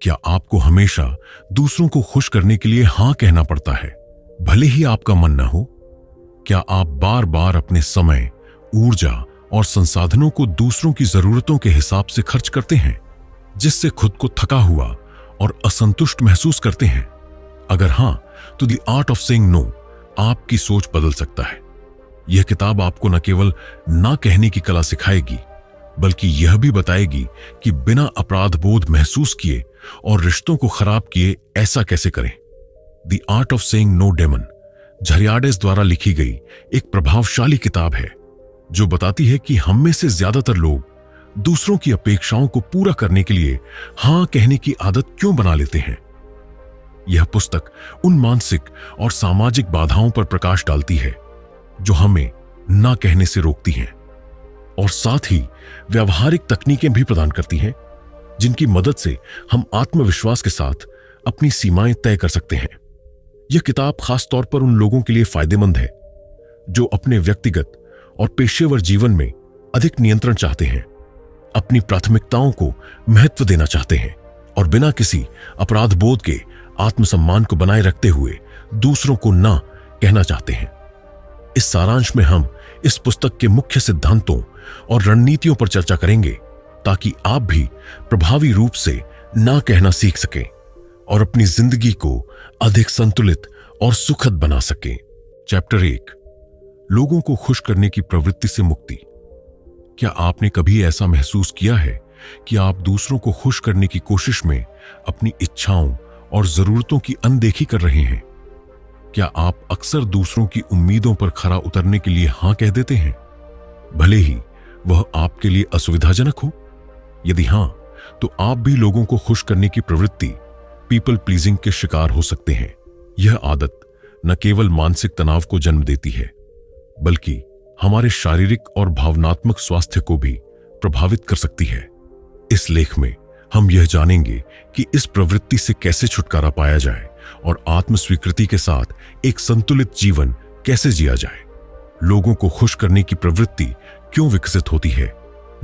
क्या आपको हमेशा दूसरों को खुश करने के लिए हां कहना पड़ता है, भले ही आपका मन न हो? क्या आप बार बार अपने समय, ऊर्जा और संसाधनों को दूसरों की जरूरतों के हिसाब से खर्च करते हैं, जिससे खुद को थका हुआ और असंतुष्ट महसूस करते हैं? अगर हां, तो the art of saying no आपकी सोच बदल सकता है। यह किताब आपको न केवल ना कहने की कला सिखाएगी, बल्कि यह भी बताएगी कि बिना अपराध बोध महसूस किए और रिश्तों को खराब किए ऐसा कैसे करें। The art of saying no Damon Zahariades द्वारा लिखी गई एक प्रभावशाली किताब है जो बताती है कि हम में से ज्यादातर लोग दूसरों की अपेक्षाओं को पूरा करने के लिए हां कहने की आदत क्यों बना लेते हैं। यह पुस्तक उन मानसिक और सामाजिक बाधाओं पर प्रकाश डालती है जो हमें ना कहने से रोकती हैं, और साथ ही व्यावहारिक तकनीकें भी प्रदान करती हैं जिनकी मदद से हम आत्मविश्वास के साथ अपनी सीमाएं तय कर सकते हैं। यह किताब खास तौर पर उन लोगों के लिए फायदेमंद है जो अपने व्यक्तिगत और पेशेवर जीवन में अधिक नियंत्रण चाहते हैं, अपनी प्राथमिकताओं को महत्व देना चाहते हैं और बिना किसी अपराध बोध के आत्मसम्मान को बनाए रखते हुए दूसरों को ना कहना चाहते हैं। इस सारांश में हम इस पुस्तक के मुख्य सिद्धांतों और रणनीतियों पर चर्चा करेंगे ताकि आप भी प्रभावी रूप से ना कहना सीख सकें और अपनी जिंदगी को अधिक संतुलित और सुखद बना सकें। चैप्टर 1, लोगों को खुश करने की प्रवृत्ति से मुक्ति। क्या आपने कभी ऐसा महसूस किया है कि आप दूसरों को खुश करने की कोशिश में अपनी इच्छाओं और जरूरतों की अनदेखी कर रहे हैं? क्या आप अक्सर दूसरों की उम्मीदों पर खरा उतरने के लिए हां कह देते हैं, भले ही वह आपके लिए असुविधाजनक हो? यदि हां, तो आप भी लोगों को खुश करने की प्रवृत्ति, पीपल प्लीजिंग के शिकार हो सकते हैं। यह आदत न केवल मानसिक तनाव को जन्म देती है, बल्कि हमारे शारीरिक और भावनात्मक स्वास्थ्य को भी प्रभावित कर सकती है। इस लेख में हम यह जानेंगे कि इस प्रवृत्ति से कैसे छुटकारा पाया जाए और आत्मस्वीकृति के साथ एक संतुलित जीवन कैसे जिया जाए। लोगों को खुश करने की प्रवृत्ति क्यों विकसित होती है?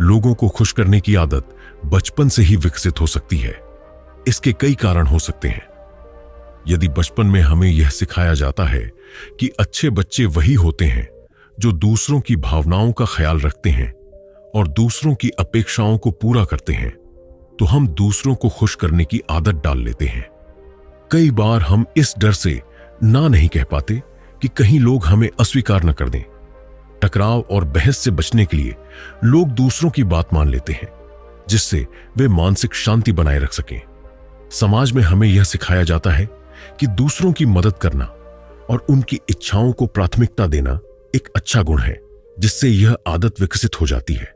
लोगों को खुश करने की आदत बचपन से ही विकसित हो सकती है। इसके कई कारण हो सकते हैं। यदि बचपन में हमें यह सिखाया जाता है कि अच्छे बच्चे वही होते हैं जो दूसरों की भावनाओं का ख्याल रखते हैं और दूसरों की अपेक्षाओं को पूरा करते हैं, तो हम दूसरों को खुश करने की आदत डाल लेते हैं। कई बार हम इस डर से ना नहीं कह पाते कि कहीं लोग हमें अस्वीकार न कर दें। टकराव और बहस से बचने के लिए लोग दूसरों की बात मान लेते हैं, जिससे वे मानसिक शांति बनाए रख सकें। समाज में हमें यह सिखाया जाता है कि दूसरों की मदद करना और उनकी इच्छाओं को प्राथमिकता देना एक अच्छा गुण है, जिससे यह आदत विकसित हो जाती है।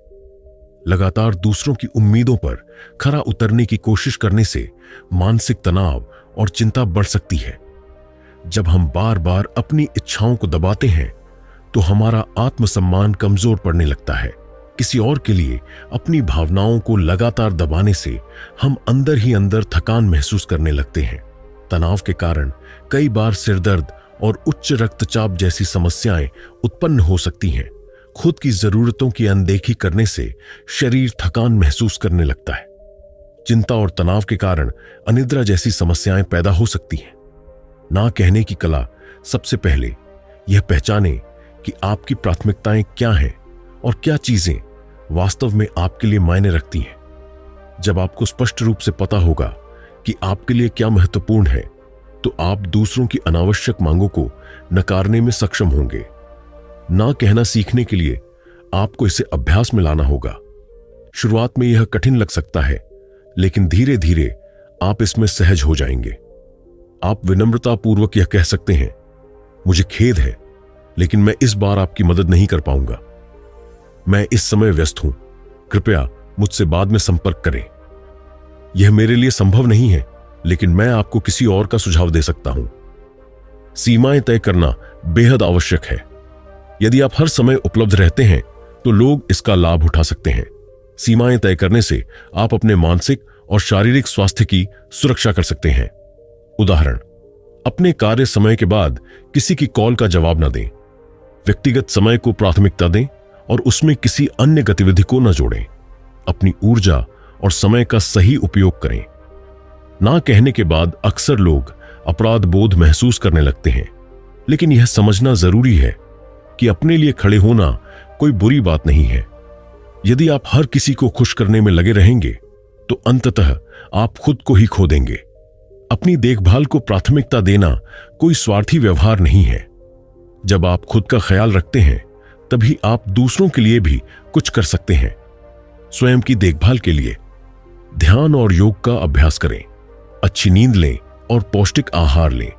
लगातार दूसरों की उम्मीदों पर खरा उतरने की कोशिश करने से मानसिक तनाव और चिंता बढ़ सकती है। जब हम बार बार अपनी इच्छाओं को दबाते हैं, तो हमारा आत्मसम्मान कमजोर पड़ने लगता है। किसी और के लिए अपनी भावनाओं को लगातार दबाने से हम अंदर ही अंदर थकान महसूस करने लगते हैं। तनाव के कारण कई बार सिरदर्द और उच्च रक्तचाप जैसी समस्याएं उत्पन्न हो सकती हैं। खुद की जरूरतों की अनदेखी करने से शरीर थकान महसूस करने लगता है। चिंता और तनाव के कारण अनिद्रा जैसी समस्याएं पैदा हो सकती हैं। ना कहने की कला सबसे पहले यह पहचाने कि आपकी प्राथमिकताएं क्या हैं और क्या चीजें वास्तव में आपके लिए मायने रखती हैं। जब आपको स्पष्ट रूप से पता होगा कि आपके लिए क्या महत्वपूर्ण है, तो आप दूसरों की अनावश्यक मांगों को नकारने में सक्षम होंगे। ना कहना सीखने के लिए आपको इसे अभ्यास में लाना होगा। शुरुआत में यह कठिन लग सकता है, लेकिन धीरे धीरे आप इसमें सहज हो जाएंगे। आप विनम्रतापूर्वक यह कह सकते हैं, मुझे खेद है, लेकिन मैं इस बार आपकी मदद नहीं कर पाऊंगा। मैं इस समय व्यस्त हूं, कृपया मुझसे बाद में संपर्क करें। यह मेरे लिए संभव नहीं है, लेकिन मैं आपको किसी और का सुझाव दे सकता हूं। सीमाएं तय करना बेहद आवश्यक है। यदि आप हर समय उपलब्ध रहते हैं, तो लोग इसका लाभ उठा सकते हैं। सीमाएं तय करने से आप अपने मानसिक और शारीरिक स्वास्थ्य की सुरक्षा कर सकते हैं। उदाहरण, अपने कार्य समय के बाद किसी की कॉल का जवाब न दें। व्यक्तिगत समय को प्राथमिकता दें और उसमें किसी अन्य गतिविधि को न जोड़ें। अपनी ऊर्जा और समय का सही उपयोग करें। ना कहने के बाद अक्सर लोग अपराध बोध महसूस करने लगते हैं, लेकिन यह समझना जरूरी है कि अपने लिए खड़े होना कोई बुरी बात नहीं है। यदि आप हर किसी को खुश करने में लगे रहेंगे तो अंततः आप खुद को ही खो देंगे। अपनी देखभाल को प्राथमिकता देना कोई स्वार्थी व्यवहार नहीं है। जब आप खुद का ख्याल रखते हैं तभी आप दूसरों के लिए भी कुछ कर सकते हैं। स्वयं की देखभाल के लिए ध्यान और योग का अभ्यास करें, अच्छी नींद लें और पौष्टिक आहार लें।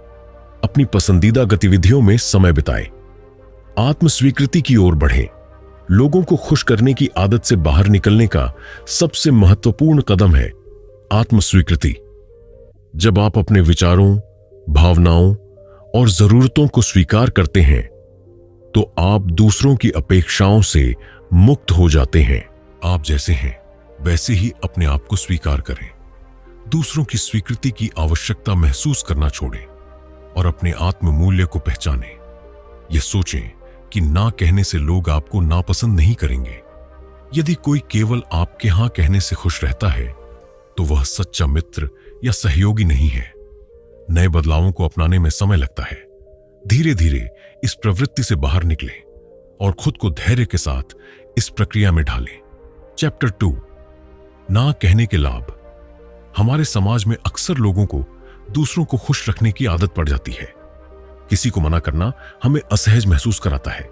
अपनी पसंदीदा गतिविधियों में समय बिताएं। आत्मस्वीकृति की ओर बढ़ें। लोगों को खुश करने की आदत से बाहर निकलने का सबसे महत्वपूर्ण कदम है आत्मस्वीकृति। जब आप अपने विचारों, भावनाओं और जरूरतों को स्वीकार करते हैं तो आप दूसरों की अपेक्षाओं से मुक्त हो जाते हैं। आप जैसे हैं वैसे ही अपने आप को स्वीकार करें। दूसरों की स्वीकृति की आवश्यकता महसूस करना छोड़ें और अपने आत्म मूल्य को पहचानें। यह सोचें कि ना कहने से लोग आपको नापसंद नहीं करेंगे। यदि कोई केवल आपके हां कहने से खुश रहता है तो वह सच्चा मित्र या सहयोगी नहीं है। नए बदलावों को अपनाने में समय लगता है। धीरे धीरे इस प्रवृत्ति से बाहर निकलें और खुद को धैर्य के साथ इस प्रक्रिया में ढालें। चैप्टर 2, ना कहने के लाभ। हमारे समाज में अक्सर लोगों को दूसरों को खुश रखने की आदत पड़ जाती है। किसी को मना करना हमें असहज महसूस कराता है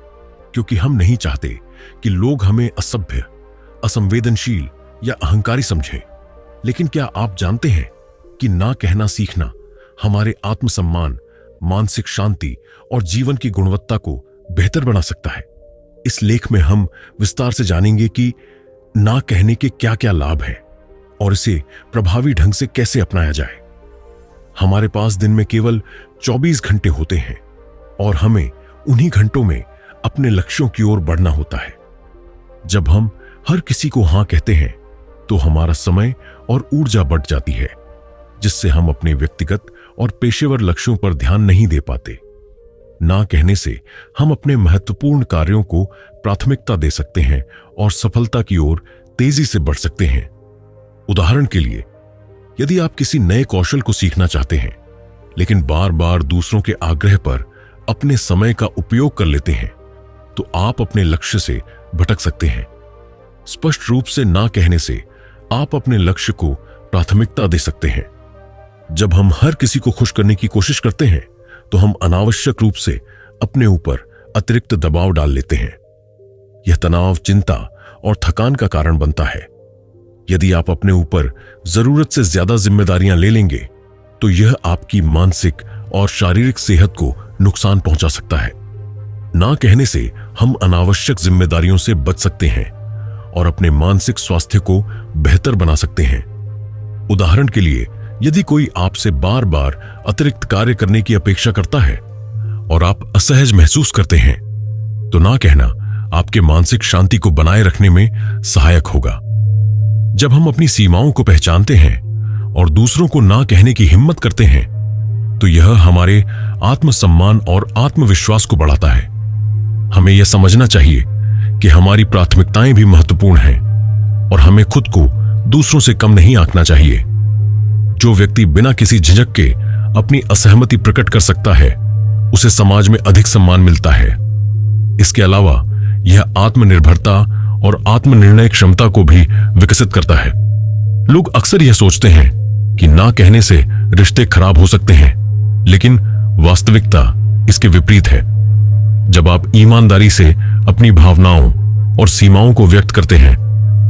क्योंकि हम नहीं चाहते कि लोग हमें असभ्य, असंवेदनशील या अहंकारी समझें। लेकिन क्या आप जानते हैं कि ना कहना सीखना हमारे आत्मसम्मान, मानसिक शांति और जीवन की गुणवत्ता को बेहतर बना सकता है। इस लेख में हम विस्तार से जानेंगे कि ना कहने के क्या क्या लाभ हैं और इसे प्रभावी ढंग से कैसे अपनाया जाए। हमारे पास दिन में केवल 24 घंटे होते हैं और हमें उन्हीं घंटों में अपने लक्ष्यों की ओर बढ़ना होता है। जब हम हर किसी को हां कहते हैं तो हमारा समय और ऊर्जा बढ़ जाती है, जिससे हम अपने व्यक्तिगत और पेशेवर लक्ष्यों पर ध्यान नहीं दे पाते। ना कहने से हम अपने महत्वपूर्ण कार्यों को प्राथमिकता दे सकते हैं और सफलता की ओर तेजी से बढ़ सकते हैं। उदाहरण के लिए, यदि आप किसी नए कौशल को सीखना चाहते हैं लेकिन बार बार दूसरों के आग्रह पर अपने समय का उपयोग कर लेते हैं तो आप अपने लक्ष्य से भटक सकते हैं। स्पष्ट रूप से ना कहने से आप अपने लक्ष्य को प्राथमिकता दे सकते हैं। जब हम हर किसी को खुश करने की कोशिश करते हैं तो हम अनावश्यक रूप से अपने ऊपर अतिरिक्त दबाव डाल लेते हैं। यह तनाव, चिंता और थकान का कारण बनता है। यदि आप अपने ऊपर जरूरत से ज्यादा जिम्मेदारियां ले लेंगे तो यह आपकी मानसिक और शारीरिक सेहत को नुकसान पहुंचा सकता है। ना कहने से हम अनावश्यक जिम्मेदारियों से बच सकते हैं और अपने मानसिक स्वास्थ्य को बेहतर बना सकते हैं। उदाहरण के लिए, यदि कोई आपसे बार बार अतिरिक्त कार्य करने की अपेक्षा करता है और आप असहज महसूस करते हैं तो ना कहना आपके मानसिक शांति को बनाए रखने में सहायक होगा। जब हम अपनी सीमाओं को पहचानते हैं और दूसरों को ना कहने की हिम्मत करते हैं तो यह हमारे आत्मसम्मान और आत्मविश्वास को बढ़ाता है। हमें यह समझना चाहिए कि हमारी प्राथमिकताएं भी महत्वपूर्ण हैं और हमें खुद को दूसरों से कम नहीं आंकना चाहिए। जो व्यक्ति बिना किसी झिझक के अपनी असहमति प्रकट कर सकता है उसे समाज में अधिक सम्मान मिलता है। इसके अलावा यह आत्मनिर्भरता और आत्मनिर्णय क्षमता को भी विकसित करता है। लोग अक्सर यह सोचते हैं कि ना कहने से रिश्ते खराब हो सकते हैं, लेकिन वास्तविकता इसके विपरीत है। जब आप ईमानदारी से अपनी भावनाओं और सीमाओं को व्यक्त करते हैं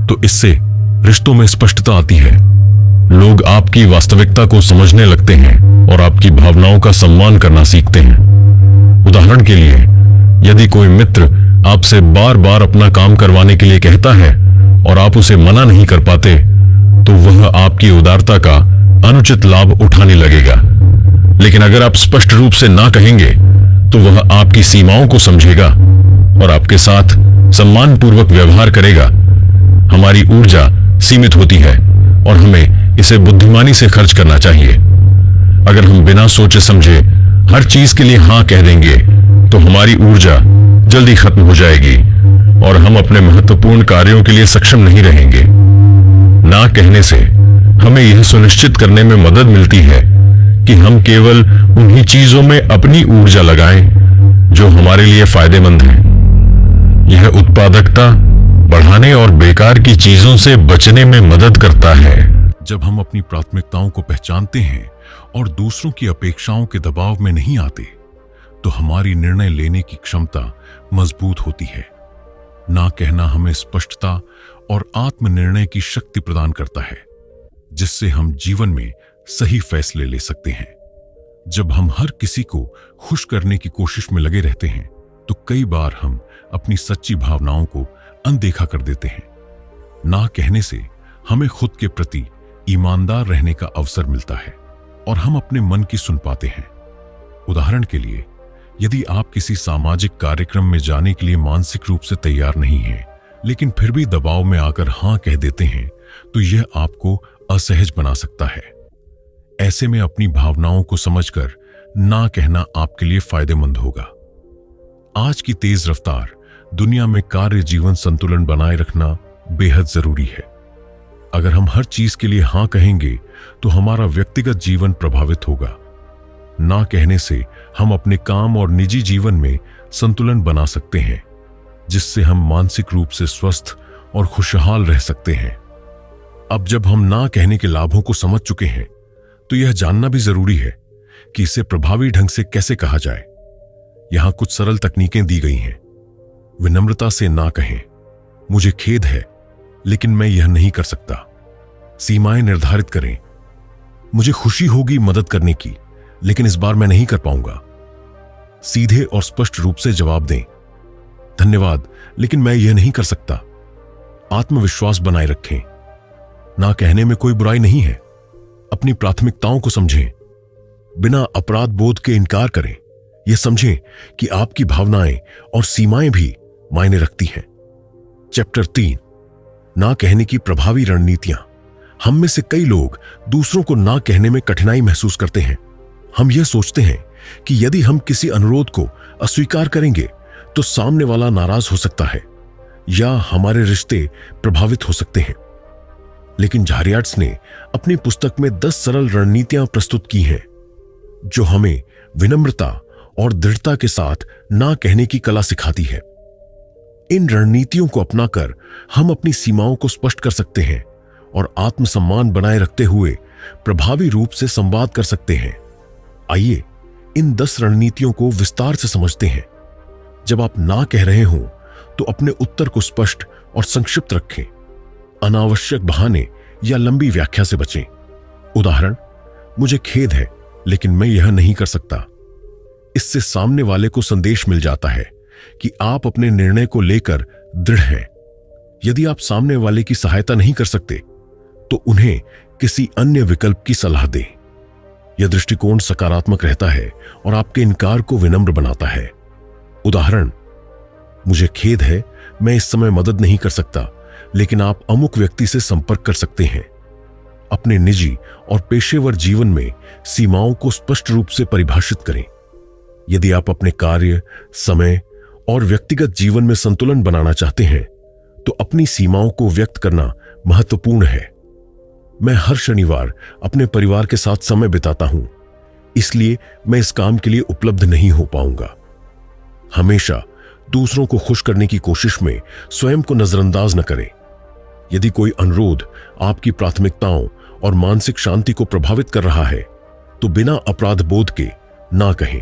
तो इससे रिश्तों में स्पष्टता आती है। लोग आपकी वास्तविकता को समझने लगते हैं और आपकी भावनाओं का सम्मान करना सीखते हैं। उदाहरण के लिए, यदि कोई मित्र आपसे बार बार अपना काम करवाने के लिए कहता है और आप उसे मना नहीं कर पाते तो वह आपकी उदारता का अनुचित लाभ उठाने लगेगा। लेकिन अगर आप स्पष्ट रूप से ना कहेंगे तो वह आपकी सीमाओं को समझेगा और आपके साथ सम्मानपूर्वक व्यवहार करेगा। हमारी ऊर्जा सीमित होती है और हमें इसे बुद्धिमानी से खर्च करना चाहिए। अगर हम बिना सोचे समझे हर चीज के लिए हां कह देंगे तो हमारी ऊर्जा जल्दी खत्म हो जाएगी और हम अपने महत्वपूर्ण कार्यों के लिए सक्षम नहीं रहेंगे। ना कहने से हमें यह सुनिश्चित करने में मदद मिलती है कि हम केवल उन्हीं चीजों में अपनी ऊर्जा लगाएं जो हमारे लिए फायदेमंद हैं। यह उत्पादकता बढ़ाने और बेकार की चीजों से बचने में मदद करता है। जब हम अपनी प्राथमिकताओं को पहचानते हैं और दूसरों की अपेक्षाओं के दबाव में नहीं आते, तो हमारी निर्णय लेने की क्षमता मजबूत होती है। ना कहना हमें स्पष्टता और आत्मनिर्णय की शक्ति प्रदान करता है, जिससे हम जीवन में सही फैसले ले सकते हैं। जब हम हर किसी को खुश करने की कोशिश में लगे रहते हैं, तो कई बार हम अपनी सच्ची भावनाओं को अनदेखा कर देते हैं। ना कहने से हमें खुद के प्रति ईमानदार रहने का अवसर मिलता है और हम अपने मन की सुन पाते हैं। उदाहरण के लिए, यदि आप किसी सामाजिक कार्यक्रम में जाने के लिए मानसिक रूप से तैयार नहीं हैं, लेकिन फिर भी दबाव में आकर हां कह देते हैं, तो यह आपको असहज बना सकता है। ऐसे में अपनी भावनाओं को समझकर ना कहना आपके लिए फायदेमंद होगा। आज की तेज रफ्तार दुनिया में कार्य जीवन संतुलन बनाए रखना बेहद जरूरी है। अगर हम हर चीज के लिए हां कहेंगे, तो हमारा व्यक्तिगत जीवन प्रभावित होगा। ना कहने से हम अपने काम और निजी जीवन में संतुलन बना सकते हैं, जिससे हम मानसिक रूप से स्वस्थ और खुशहाल रह सकते हैं। अब जब हम ना कहने के लाभों को समझ चुके हैं, तो यह जानना भी जरूरी है कि इसे प्रभावी ढंग से कैसे कहा जाए। यहां कुछ सरल तकनीकें दी गई हैं। विनम्रता से ना कहें, मुझे खेद है लेकिन मैं यह नहीं कर सकता। सीमाएं निर्धारित करें, मुझे खुशी होगी मदद करने की, लेकिन इस बार मैं नहीं कर पाऊंगा। सीधे और स्पष्ट रूप से जवाब दें, धन्यवाद लेकिन मैं यह नहीं कर सकता। आत्मविश्वास बनाए रखें, ना कहने में कोई बुराई नहीं है। अपनी प्राथमिकताओं को समझें, बिना अपराध बोध के इनकार करें। यह समझें कि आपकी भावनाएं और सीमाएं भी मायने रखती हैं। चैप्टर 3, ना कहने की प्रभावी रणनीतियां। हम में से कई लोग दूसरों को ना कहने में कठिनाई महसूस करते हैं। हम यह सोचते हैं कि यदि हम किसी अनुरोध को अस्वीकार करेंगे, तो सामने वाला नाराज हो सकता है या हमारे रिश्ते प्रभावित हो सकते हैं। लेकिन झारियार्ड्स ने अपनी पुस्तक में 10 सरल रणनीतियां प्रस्तुत की हैं, जो हमें विनम्रता और दृढ़ता के साथ ना कहने की कला सिखाती है। इन रणनीतियों को अपनाकर हम अपनी सीमाओं को स्पष्ट कर सकते हैं और आत्मसम्मान बनाए रखते हुए प्रभावी रूप से संवाद कर सकते हैं। आइए इन 10 रणनीतियों को विस्तार से समझते हैं। जब आप ना कह रहे हों, तो अपने उत्तर को स्पष्ट और संक्षिप्त रखें। अनावश्यक बहाने या लंबी व्याख्या से बचें। उदाहरण, मुझे खेद है लेकिन मैं यह नहीं कर सकता। इससे सामने वाले को संदेश मिल जाता है कि आप अपने निर्णय को लेकर दृढ़ हैं। यदि आप सामने वाले की सहायता नहीं कर सकते, तो उन्हें किसी अन्य विकल्प की सलाह दें। यह दृष्टिकोण सकारात्मक रहता है और आपके इनकार को विनम्र बनाता है। उदाहरण, मुझे खेद है, मैं इस समय मदद नहीं कर सकता, लेकिन आप अमुक व्यक्ति से संपर्क कर सकते हैं। अपने निजी और पेशेवर जीवन में सीमाओं को स्पष्ट रूप से परिभाषित करें। यदि आप अपने कार्य, समय और व्यक्तिगत जीवन में संतुलन बनाना चाहते हैं, तो अपनी सीमाओं को व्यक्त करना महत्वपूर्ण है। मैं हर शनिवार अपने परिवार के साथ समय बिताता हूं, इसलिए मैं इस काम के लिए उपलब्ध नहीं हो पाऊंगा। हमेशा दूसरों को खुश करने की कोशिश में स्वयं को नजरअंदाज न करें। यदि कोई अनुरोध आपकी प्राथमिकताओं और मानसिक शांति को प्रभावित कर रहा है, तो बिना अपराध बोध के ना कहें।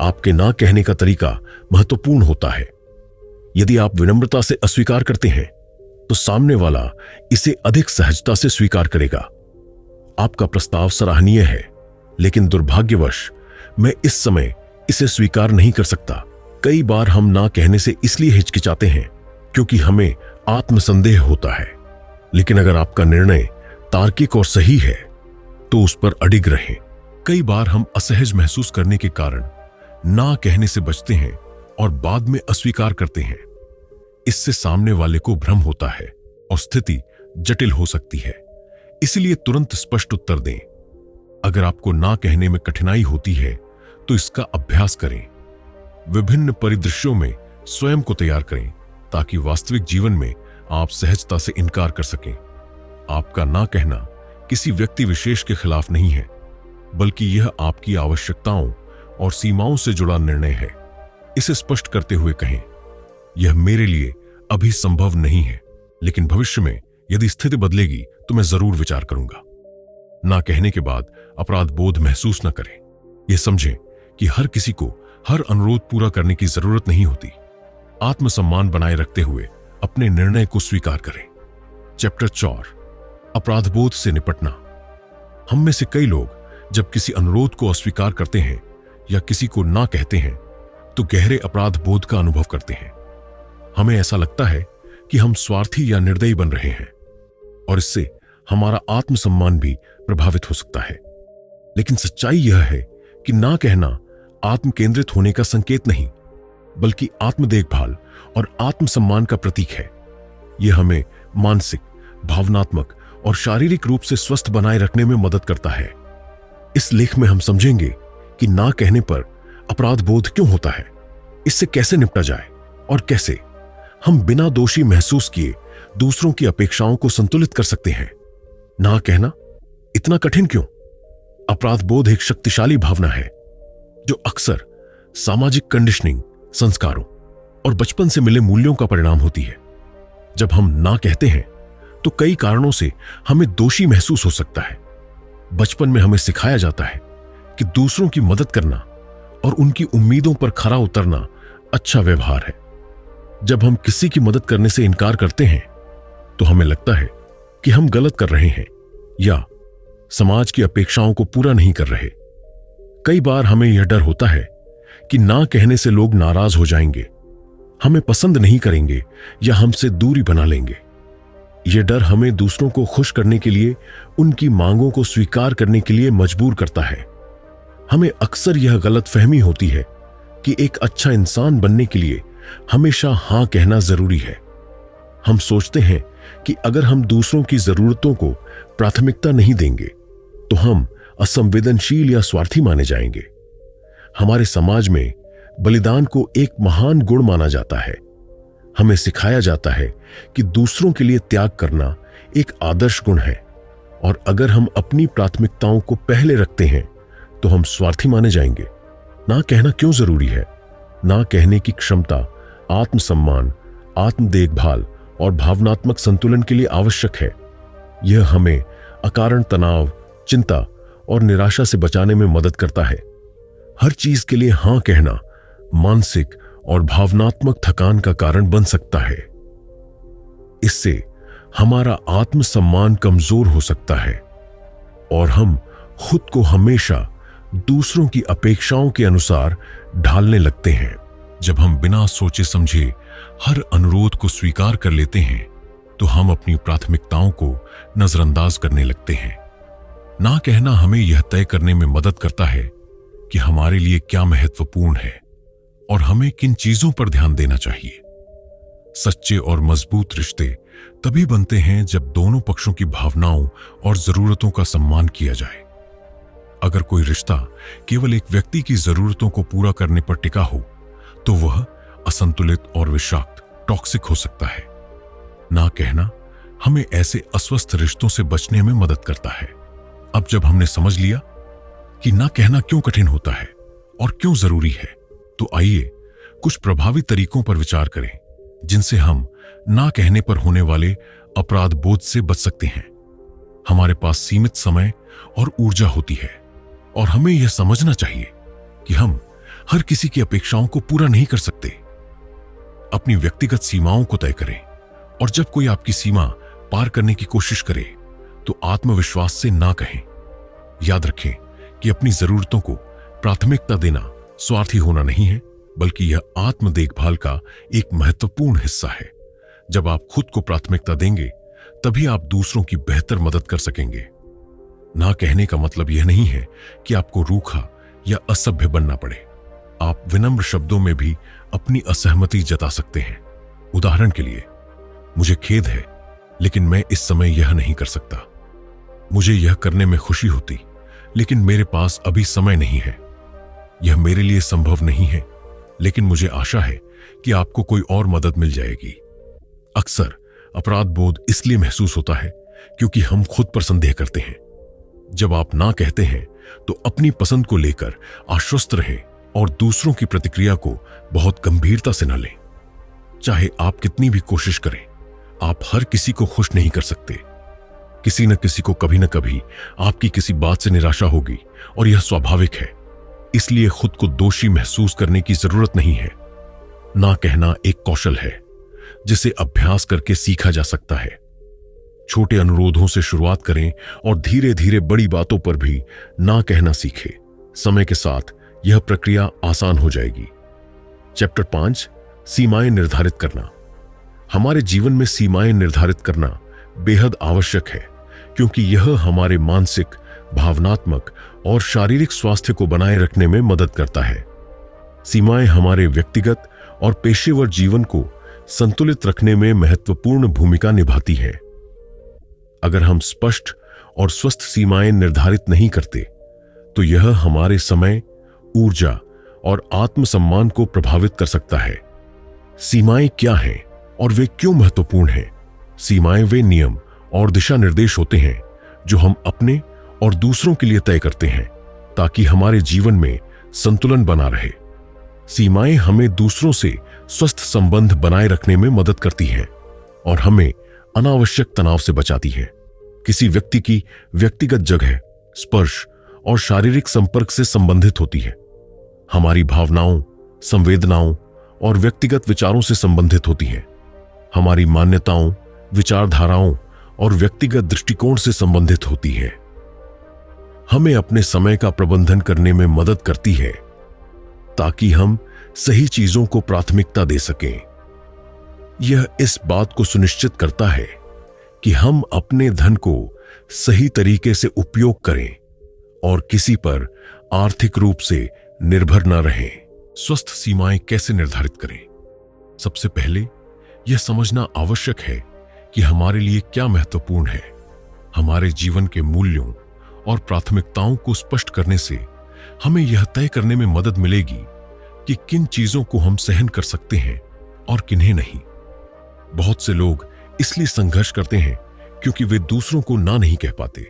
आपके ना कहने का तरीका महत्वपूर्ण होता है। यदि आप विनम्रता से अस्वीकार करते हैं, तो सामने वाला इसे अधिक सहजता से स्वीकार करेगा। आपका प्रस्ताव सराहनीय है, लेकिन दुर्भाग्यवश मैं इस समय इसे स्वीकार नहीं कर सकता। कई बार हम ना कहने से इसलिए हिचकिचाते हैं क्योंकि हमें आत्मसंदेह होता है। लेकिन अगर आपका निर्णय तार्किक और सही है, तो उस पर अडिग रहें। कई बार हम असहज महसूस करने के कारण ना कहने से बचते हैं और बाद में अस्वीकार करते हैं। इससे सामने वाले को भ्रम होता है और स्थिति जटिल हो सकती है। इसलिए तुरंत स्पष्ट उत्तर दें। अगर आपको ना कहने में कठिनाई होती है, तो इसका अभ्यास करें। विभिन्न परिदृश्यों में स्वयं को तैयार करें, ताकि वास्तविक जीवन में आप सहजता से इनकार कर सकें। आपका ना कहना किसी व्यक्ति विशेष के खिलाफ नहीं है, बल्कि यह आपकी आवश्यकताओं और सीमाओं से जुड़ा निर्णय है। इसे स्पष्ट करते हुए कहें, यह मेरे लिए अभी संभव नहीं है, लेकिन भविष्य में यदि स्थिति बदलेगी तो मैं जरूर विचार करूंगा। ना कहने के बाद अपराध बोध महसूस न करें। यह समझें कि हर किसी को हर अनुरोध पूरा करने की जरूरत नहीं होती। आत्मसम्मान बनाए रखते हुए अपने निर्णय को स्वीकार करें। चैप्टर 4, अपराध बोध से निपटना। हम में से कई लोग जब किसी अनुरोध को अस्वीकार करते हैं या किसी को ना कहते हैं तो गहरे अपराध बोध का अनुभव करते हैं। हमें ऐसा लगता है कि हम स्वार्थी या निर्दयी बन रहे हैं और इससे हमारा आत्मसम्मान भी प्रभावित हो सकता है। लेकिन सच्चाई यह है कि ना कहना आत्म केंद्रित होने का संकेत नहीं, बल्कि आत्म देखभाल और आत्मसम्मान का प्रतीक है। यह हमें मानसिक, भावनात्मक और शारीरिक रूप से स्वस्थ बनाए रखने में मदद करता है। इस लेख में हम समझेंगे कि ना कहने पर अपराध बोध क्यों होता है, इससे कैसे निपटा जाए और कैसे हम बिना दोषी महसूस किए दूसरों की अपेक्षाओं को संतुलित कर सकते हैं। ना कहना इतना कठिन क्यों? अपराध बोध एक शक्तिशाली भावना है जो अक्सर सामाजिक कंडीशनिंग, संस्कारों और बचपन से मिले मूल्यों का परिणाम होती है। जब हम ना कहते हैं तो कई कारणों से हमें दोषी महसूस हो सकता है। बचपन में हमें सिखाया जाता है कि दूसरों की मदद करना और उनकी उम्मीदों पर खरा उतरना अच्छा व्यवहार है। जब हम किसी की मदद करने से इनकार करते हैं तो हमें लगता है कि हम गलत कर रहे हैं या समाज की अपेक्षाओं को पूरा नहीं कर रहे। कई बार हमें यह डर होता है कि ना कहने से लोग नाराज हो जाएंगे, हमें पसंद नहीं करेंगे या हमसे दूरी बना लेंगे। यह डर हमें दूसरों को खुश करने के लिए उनकी मांगों को स्वीकार करने के लिए मजबूर करता है। हमें अक्सर यह गलतफहमी होती है कि एक अच्छा इंसान बनने के लिए हमेशा हां कहना जरूरी है। हम सोचते हैं कि अगर हम दूसरों की जरूरतों को प्राथमिकता नहीं देंगे तो हम असंवेदनशील या स्वार्थी माने जाएंगे। हमारे समाज में बलिदान को एक महान गुण माना जाता है। हमें सिखाया जाता है कि दूसरों के लिए त्याग करना एक आदर्श गुण है और अगर हम अपनी प्राथमिकताओं को पहले रखते हैं तो हम स्वार्थी माने जाएंगे। ना कहना क्यों जरूरी है? ना कहने की क्षमता आत्मसम्मान, आत्म देखभाल और भावनात्मक संतुलन के लिए आवश्यक है। यह हमें अकारण तनाव, चिंता और निराशा से बचाने में मदद करता है। हर चीज के लिए हां कहना मानसिक और भावनात्मक थकान का कारण बन सकता है। इससे हमारा आत्मसम्मान कमजोर हो सकता है और हम खुद को हमेशा दूसरों की अपेक्षाओं के अनुसार ढालने लगते हैं। जब हम बिना सोचे समझे हर अनुरोध को स्वीकार कर लेते हैं तो हम अपनी प्राथमिकताओं को नजरअंदाज करने लगते हैं। ना कहना हमें यह तय करने में मदद करता है कि हमारे लिए क्या महत्वपूर्ण है और हमें किन चीजों पर ध्यान देना चाहिए। सच्चे और मजबूत रिश्ते तभी बनते हैं जब दोनों पक्षों की भावनाओं और जरूरतों का सम्मान किया जाए। अगर कोई रिश्ता केवल एक व्यक्ति की जरूरतों को पूरा करने पर टिका हो तो वह असंतुलित और विषाक्त, टॉक्सिक हो सकता है। ना कहना हमें ऐसे अस्वस्थ रिश्तों से बचने में मदद करता है। अब जब हमने समझ लिया कि ना कहना क्यों कठिन होता है और क्यों जरूरी है, तो आइए कुछ प्रभावी तरीकों पर विचार करें जिनसे हम ना कहने पर होने वाले अपराध बोध से बच सकते हैं। हमारे पास सीमित समय और ऊर्जा होती है और हमें यह समझना चाहिए कि हम हर किसी की अपेक्षाओं को पूरा नहीं कर सकते। अपनी व्यक्तिगत सीमाओं को तय करें और जब कोई आपकी सीमा पार करने की कोशिश करे तो आत्मविश्वास से ना कहें। याद रखें कि अपनी जरूरतों को प्राथमिकता देना स्वार्थी होना नहीं है, बल्कि यह आत्म देखभाल का एक महत्वपूर्ण हिस्सा है। जब आप खुद को प्राथमिकता देंगे तभी आप दूसरों की बेहतर मदद कर सकेंगे। ना कहने का मतलब यह नहीं है कि आपको रूखा या असभ्य बनना पड़े। आप विनम्र शब्दों में भी अपनी असहमति जता सकते हैं। उदाहरण के लिए, मुझे खेद है लेकिन मैं इस समय यह नहीं कर सकता। मुझे यह करने में खुशी होती लेकिन मेरे पास अभी समय नहीं है। यह मेरे लिए संभव नहीं है लेकिन मुझे आशा है कि आपको कोई और मदद मिल जाएगी। अक्सर अपराध बोध इसलिए महसूस होता है क्योंकि हम खुद पर संदेह करते हैं। जब आप ना कहते हैं तो अपनी पसंद को लेकर आश्वस्त रहें और दूसरों की प्रतिक्रिया को बहुत गंभीरता से न लें। चाहे आप कितनी भी कोशिश करें, आप हर किसी को खुश नहीं कर सकते। किसी न किसी को कभी न कभी आपकी किसी बात से निराशा होगी और यह स्वाभाविक है। इसलिए खुद को दोषी महसूस करने की जरूरत नहीं है। ना कहना एक कौशल है जिसे अभ्यास करके सीखा जा सकता है। छोटे अनुरोधों से शुरुआत करें और धीरे धीरे बड़ी बातों पर भी ना कहना सीखें। समय के साथ यह प्रक्रिया आसान हो जाएगी। चैप्टर 5, सीमाएं निर्धारित करना। हमारे जीवन में सीमाएं निर्धारित करना बेहद आवश्यक है, क्योंकि यह हमारे मानसिक, भावनात्मक और शारीरिक स्वास्थ्य को बनाए रखने में मदद करता है। सीमाएं हमारे व्यक्तिगत और पेशेवर जीवन को संतुलित रखने में महत्वपूर्ण भूमिका निभाती हैं। अगर हम स्पष्ट और स्वस्थ सीमाएं निर्धारित नहीं करते, तो यह हमारे समय, ऊर्जा और आत्मसम्मान को प्रभावित कर सकता है। सीमाएं क्या हैं और वे क्यों महत्वपूर्ण हैं? सीमाएं वे नियम और दिशा निर्देश होते हैं जो हम अपने और दूसरों के लिए तय करते हैं ताकि हमारे जीवन में संतुलन बना रहे। सीमाएं हमें दूसरों से स्वस्थ संबंध बनाए रखने में मदद करती हैं और हमें अनावश्यक तनाव से बचाती हैं। किसी व्यक्ति की व्यक्तिगत जगह, स्पर्श और शारीरिक संपर्क से संबंधित होती है। हमारी भावनाओं, संवेदनाओं और व्यक्तिगत विचारों से संबंधित होती हैं। हमारी मान्यताओं, विचारधाराओं और व्यक्तिगत दृष्टिकोण से संबंधित होती है। हमें अपने समय का प्रबंधन करने में मदद करती है ताकि हम सही चीजों को प्राथमिकता दे सकें। यह इस बात को सुनिश्चित करता है कि हम अपने धन को सही तरीके से उपयोग करें और किसी पर आर्थिक रूप से निर्भर न रहें। स्वस्थ सीमाएं कैसे निर्धारित करें? सबसे पहले यह समझना आवश्यक है कि हमारे लिए क्या महत्वपूर्ण है। हमारे जीवन के मूल्यों और प्राथमिकताओं को स्पष्ट करने से हमें यह तय करने में मदद मिलेगी कि किन चीजों को हम सहन कर सकते हैं और किन्हें नहीं। बहुत से लोग इसलिए संघर्ष करते हैं क्योंकि वे दूसरों को ना नहीं कह पाते।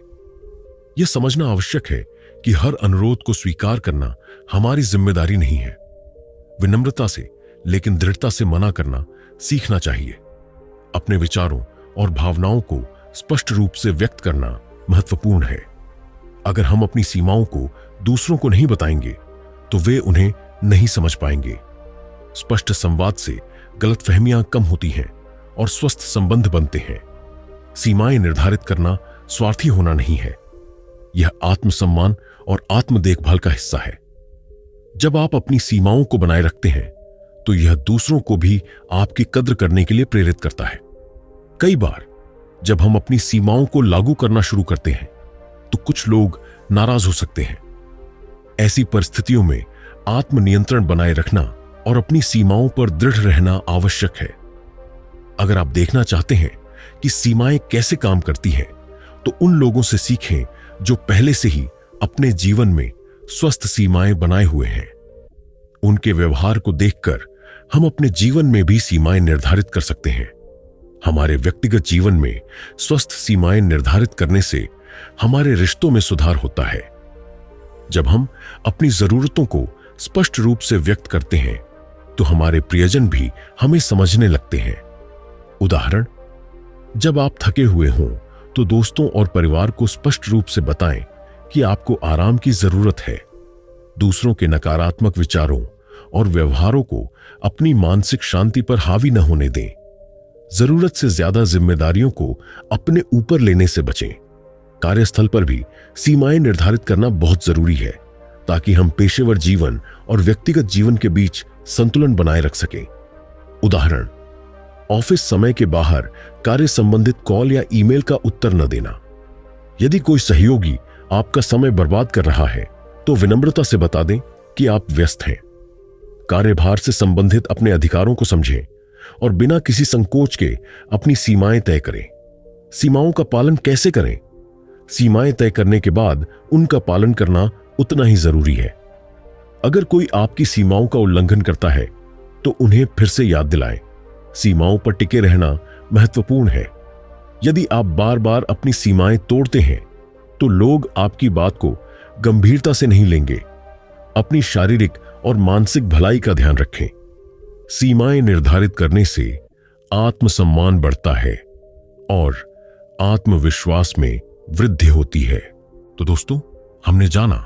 यह समझना आवश्यक है कि हर अनुरोध को स्वीकार करना हमारी जिम्मेदारी नहीं है। विनम्रता से लेकिन दृढ़ता से मना करना सीखना चाहिए। अपने विचारों और भावनाओं को स्पष्ट रूप से व्यक्त करना महत्वपूर्ण है। अगर हम अपनी सीमाओं को दूसरों को नहीं बताएंगे तो वे उन्हें नहीं समझ पाएंगे। स्पष्ट संवाद से गलतफहमियां कम होती हैं और स्वस्थ संबंध बनते हैं। सीमाएं निर्धारित करना स्वार्थी होना नहीं है, यह आत्मसम्मान और आत्म देखभाल का हिस्सा है। जब आप अपनी सीमाओं को बनाए रखते हैं तो यह दूसरों को भी आपकी कद्र करने के लिए प्रेरित करता है। कई बार जब हम अपनी सीमाओं को लागू करना शुरू करते हैं तो कुछ लोग नाराज हो सकते हैं। ऐसी परिस्थितियों में आत्मनियंत्रण बनाए रखना और अपनी सीमाओं पर दृढ़ रहना आवश्यक है। अगर आप देखना चाहते हैं कि सीमाएं कैसे काम करती हैं, तो उन लोगों से सीखें जो पहले से ही अपने जीवन में स्वस्थ सीमाएं बनाए हुए हैं। उनके व्यवहार को देखकर हम अपने जीवन में भी सीमाएं निर्धारित कर सकते हैं। हमारे व्यक्तिगत जीवन में स्वस्थ सीमाएं निर्धारित करने से हमारे रिश्तों में सुधार होता है। जब हम अपनी जरूरतों को स्पष्ट रूप से व्यक्त करते हैं तो हमारे प्रियजन भी हमें समझने लगते हैं। उदाहरण, जब आप थके हुए हों तो दोस्तों और परिवार को स्पष्ट रूप से बताएं कि आपको आराम की जरूरत है। दूसरों के नकारात्मक विचारों और व्यवहारों को अपनी मानसिक शांति पर हावी न होने दें। जरूरत से ज्यादा जिम्मेदारियों को अपने ऊपर लेने से बचें। कार्यस्थल पर भी सीमाएं निर्धारित करना बहुत जरूरी है ताकि हम पेशेवर जीवन और व्यक्तिगत जीवन के बीच संतुलन बनाए रख सकें। उदाहरण, ऑफिस समय के बाहर कार्य संबंधित कॉल या ईमेल का उत्तर न देना। यदि कोई सहयोगी आपका समय बर्बाद कर रहा है तो विनम्रता से बता दें कि आप व्यस्त हैं। कार्यभार से संबंधित अपने अधिकारों को समझें और बिना किसी संकोच के अपनी सीमाएं तय करें। सीमाओं का पालन कैसे करें? सीमाएं तय करने के बाद उनका पालन करना उतना ही जरूरी है। अगर कोई आपकी सीमाओं का उल्लंघन करता है तो उन्हें फिर से याद दिलाएं। सीमाओं पर टिके रहना महत्वपूर्ण है। यदि आप बार बार अपनी सीमाएं तोड़ते हैं तो लोग आपकी बात को गंभीरता से नहीं लेंगे। अपनी शारीरिक और मानसिक भलाई का ध्यान रखें। सीमाएं निर्धारित करने से आत्मसम्मान बढ़ता है और आत्मविश्वास में वृद्धि होती है। तो दोस्तों, हमने जाना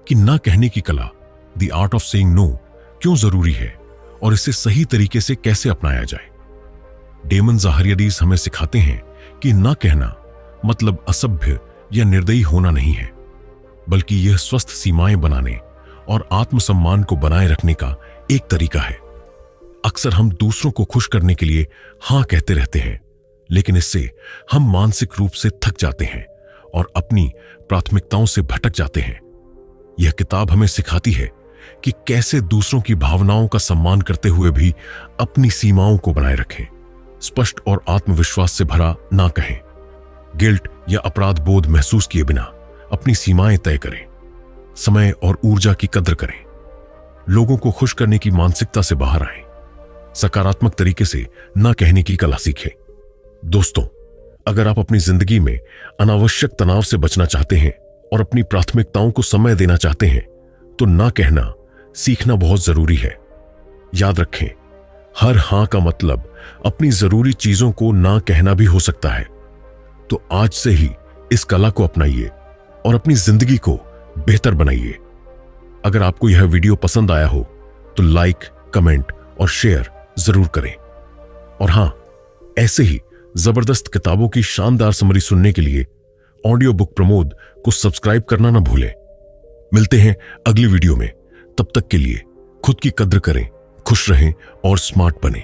कि ना कहने की कला, the art of saying no, क्यों जरूरी है और इसे सही तरीके से कैसे अपनाया जाए। डेमन ज़ाहरियाडीस हमें सिखाते हैं कि ना कहना मतलब असभ्य या निर्दयी होना नहीं है, बल्कि यह स्वस्थ सीमाएं बनाने और आत्मसम्मान को बनाए रखने का एक तरीका है। अक्सर हम दूसरों को खुश करने के लिए हां कहते रहते हैं, लेकिन इससे हम मानसिक रूप से थक जाते हैं और अपनी प्राथमिकताओं से भटक जाते हैं। यह किताब हमें सिखाती है कि कैसे दूसरों की भावनाओं का सम्मान करते हुए भी अपनी सीमाओं को बनाए रखें। स्पष्ट और आत्मविश्वास से भरा ना कहें। गिल्ट या अपराध बोध महसूस किए बिना अपनी सीमाएं तय करें। समय और ऊर्जा की कद्र करें। लोगों को खुश करने की मानसिकता से बाहर आएं। सकारात्मक तरीके से ना कहने की कला सीखें। दोस्तों, अगर आप अपनी जिंदगी में अनावश्यक तनाव से बचना चाहते हैं और अपनी प्राथमिकताओं को समय देना चाहते हैं, तो ना कहना सीखना बहुत जरूरी है। याद रखें, हर हां का मतलब अपनी जरूरी चीजों को ना कहना भी हो सकता है। तो आज से ही इस कला को अपनाइए और अपनी जिंदगी को बेहतर बनाइए। अगर आपको यह वीडियो पसंद आया हो तो लाइक, कमेंट और शेयर जरूर करें। और हां, ऐसे ही जबरदस्त किताबों की शानदार समरी सुनने के लिए ऑडियो बुक प्रमोद को सब्सक्राइब करना ना भूलें। मिलते हैं अगली वीडियो में। तब तक के लिए खुद की कद्र करें, खुश रहें और स्मार्ट बनें।